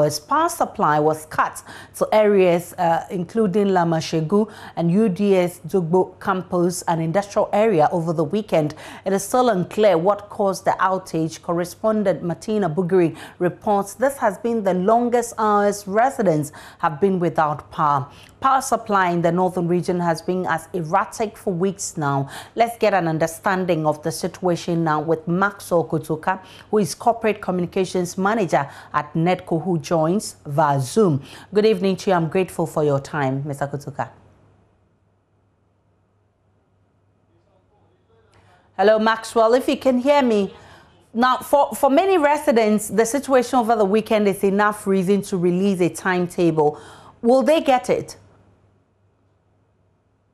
hours, power supply was cut to areas including Lamashegu and UDS Dugbo campus and industrial area over the weekend. It is still unclear what caused the outage. Correspondent Martina Bugiri reports this has been the longest hours residents have been without power. Power supply in the northern region has been as erratic for weeks now. Let's get an understanding of the situation now with Maxwell Kutuka, who is Corporate Communications Manager at NEDCO, who joins via Zoom. Good evening to you. I'm grateful for your time, Mr. Kutuka. Hello, Maxwell, if you can hear me. Now, for many residents, the situation over the weekend is enough reason to release a timetable. Will they get it?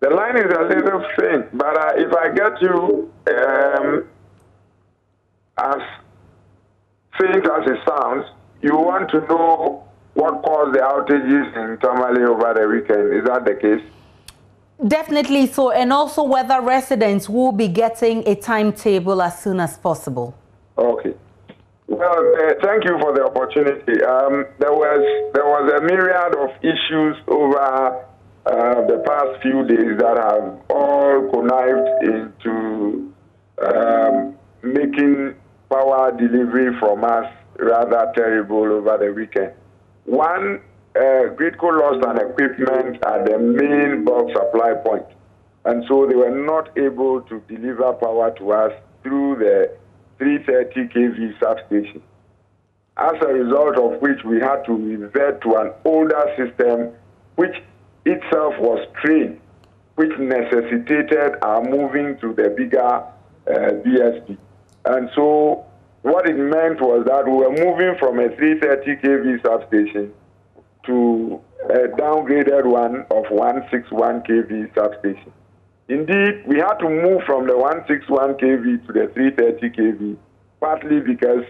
The line is a little faint, but if I get you as faint as it sounds, you want to know what caused the outages in Tamale over the weekend. Is that the case? Definitely so, and also whether residents will be getting a timetable as soon as possible. Okay. Well, thank you for the opportunity. There was a myriad of issues over the past few days that have all connived into making power delivery from us rather terrible over the weekend. One, Gridco lost an equipment at the main bulk supply point, and so they were not able to deliver power to us through the 330 kV substation. As a result of which we had to revert to an older system which itself was strained, which necessitated our moving to the bigger DSP. And so what it meant was that we were moving from a 330 kV substation to a downgraded one of 161 kV substation. Indeed, we had to move from the 161 kV to the 330 kV, partly because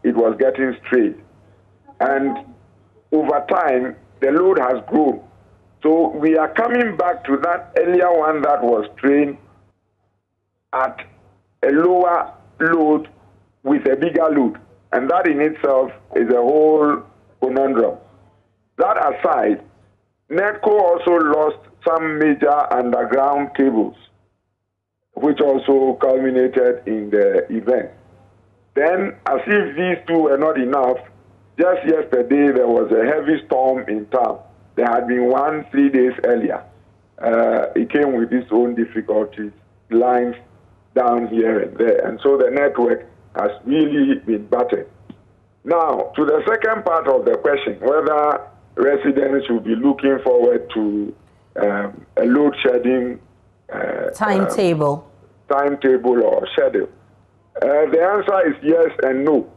it was getting strained. And over time, the load has grown. So we are coming back to that earlier one that was trained at a lower load with a bigger load. And that in itself is a whole conundrum. That aside, NEDCO also lost some major underground cables, which also culminated in the event. Then, as if these two were not enough, just yesterday there was a heavy storm in town. There had been one 3 days earlier. It came with its own difficulties, lines down here and there. And so the network has really been battered. Now, to the second part of the question, whether residents should be looking forward to a load shedding timetable or schedule. The answer is yes and no.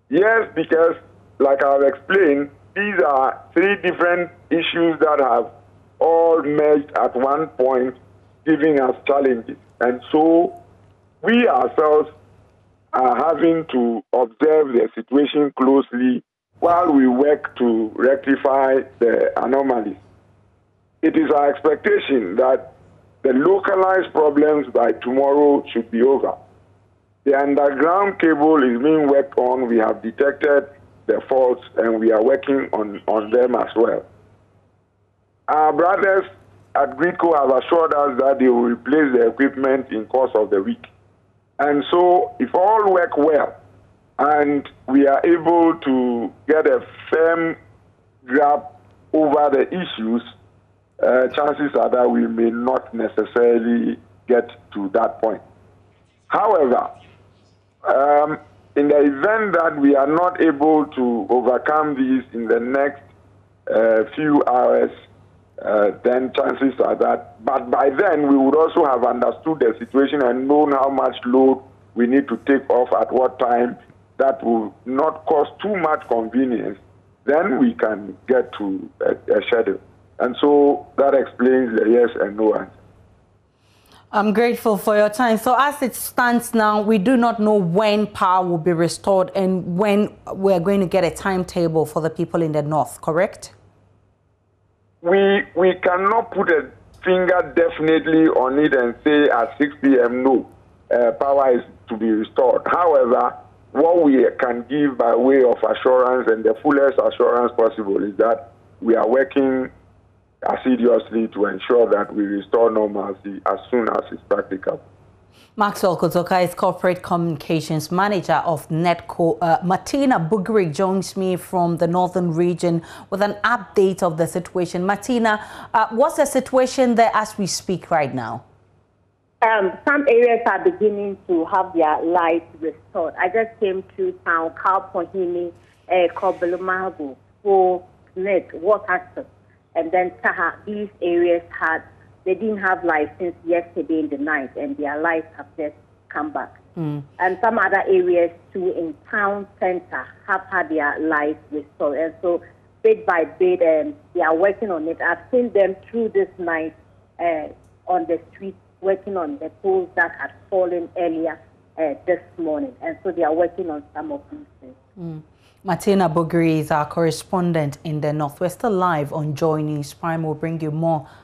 Yes, because like I've explained, these are three different issues that have all merged at one point, giving us challenges. And so we ourselves are having to observe the situation closely while we work to rectify the anomalies. It is our expectation that the localized problems by tomorrow should be over. The underground cable is being worked on. We have detected the faults and we are working on them as well. Our brothers at Gridco have assured us that they will replace the equipment in course of the week. And so if all work well and we are able to get a firm grab over the issues, chances are that we may not necessarily get to that point. However, in the event that we are not able to overcome these in the next few hours, then chances are that, but by then we would also have understood the situation and known how much load we need to take off at what time that will not cause too much convenience, then we can get to a schedule. And so that explains the yes and no answer. I'm grateful for your time. So as it stands now, we do not know when power will be restored and when we're going to get a timetable for the people in the north, correct? We cannot put a finger definitely on it and say at 6 p.m. no, power is to be restored. However, what we can give by way of assurance, and the fullest assurance possible, is that we are working assiduously to ensure that we restore normalcy as soon as it's practicable. Maxwell Kotoka is Corporate Communications Manager of NEDCO. Martina Bugri joins me from the northern region with an update of the situation. Martina, what's the situation there as we speak right now? Some areas are beginning to have their lights restored. I just came to town, Kalpohini, Kobelumabu, for Net, Water, and then Taha. These areas they didn't have lights since yesterday in the night, and their lights have just come back. And some other areas too in town center have had their lights restored. And so bit by bit, they are working on it. I've seen them through this night on the street, working on the poles that had fallen earlier this morning. And so they are working on some of these things. Martina Bugri is our correspondent in the North. We're still live on Joy News Prime. We'll bring you more